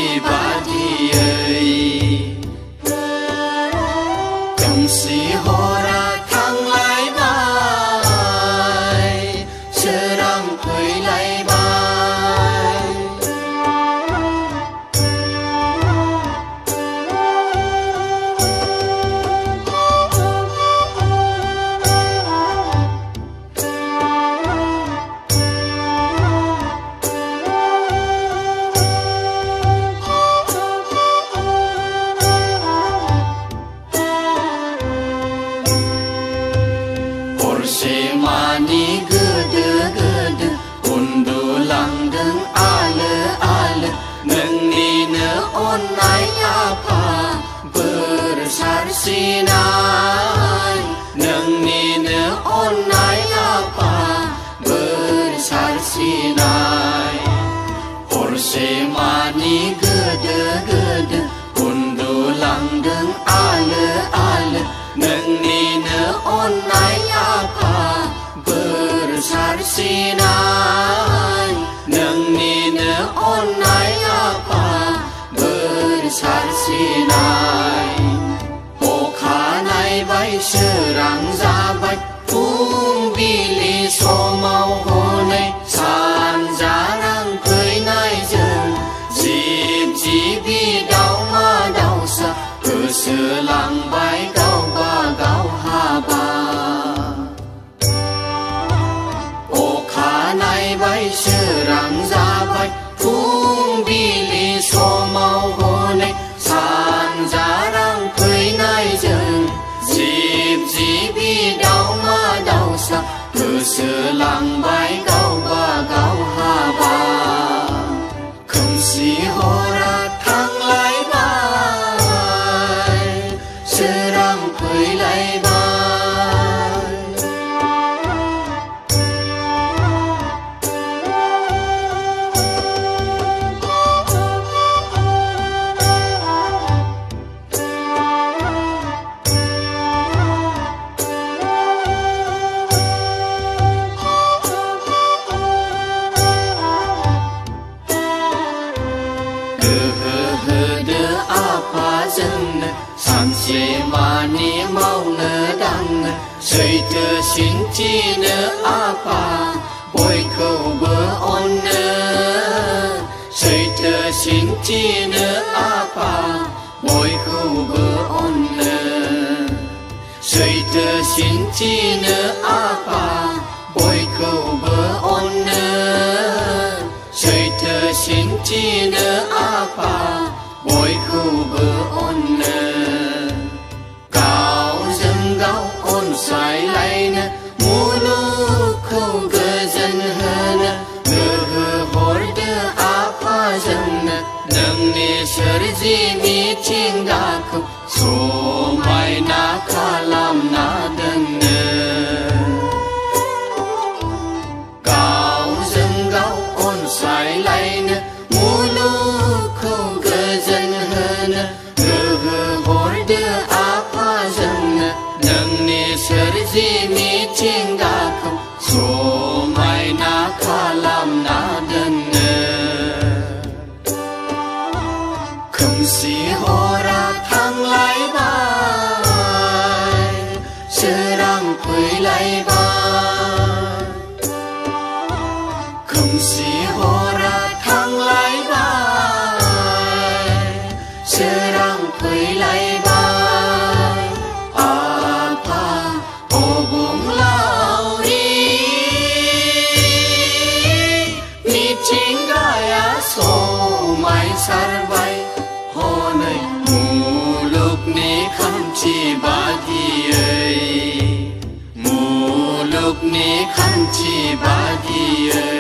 chi ba đi ơi cầm sĩ hồ ra thăng lại bài sẽ đang khơi lại bài Semani gede-gede undulang deng ale-ale nengni onai apa besar sinai nengni onai apa besar sinai Semani gede-gede undulang deng ale-ale nengni onai apa besar sinai nengni onai apa besar sinai okhanai bai serang zabai phung bili so mau honai san jarang khơi nai dừng dịp jibi đau ma đau sa cơ sơ lang bai gao ba gao ha ba okhanai bai serang zabai phung bili so mau honai san jarang khơi nai dừng dịp jibi đau ma đau sa cơ sơ lang bai gao ba gao ha ba không si ho ra thăng lại bài serang khơi lại bài Semani mau ngedang Sợi tơ xin chi nơ apa Bôi khâu bơ on nơ Sợi tơ xin chi nơ apa Bôi khâu bơ on nơ Sợi tơ xin chi nơ apa Bôi khâu bơ on nơ Sợi tơ xin chi nơ apa Bôi khâu bơ on nơ sai lại nè mulu khâu gơ dân hơn gơ hor đơ apa dân nâng nê sơ di mi chinh đa khâu số mai na kha lam na đơn cao dân gạo ôn sai lại nè mulu khâu gơ dân hơn gơ hor đơ apa dân nâng nê sơ di mi chinh đa khâu số mai na kha lam na đơn không si ho ra thăng lại bài sơ đang khơi lại bài không si ho ra thăng lại bài sơ đang khơi lại bài sarbai honai muluk ni kham chi ba di ơi muluk ni kham chi ba di ơi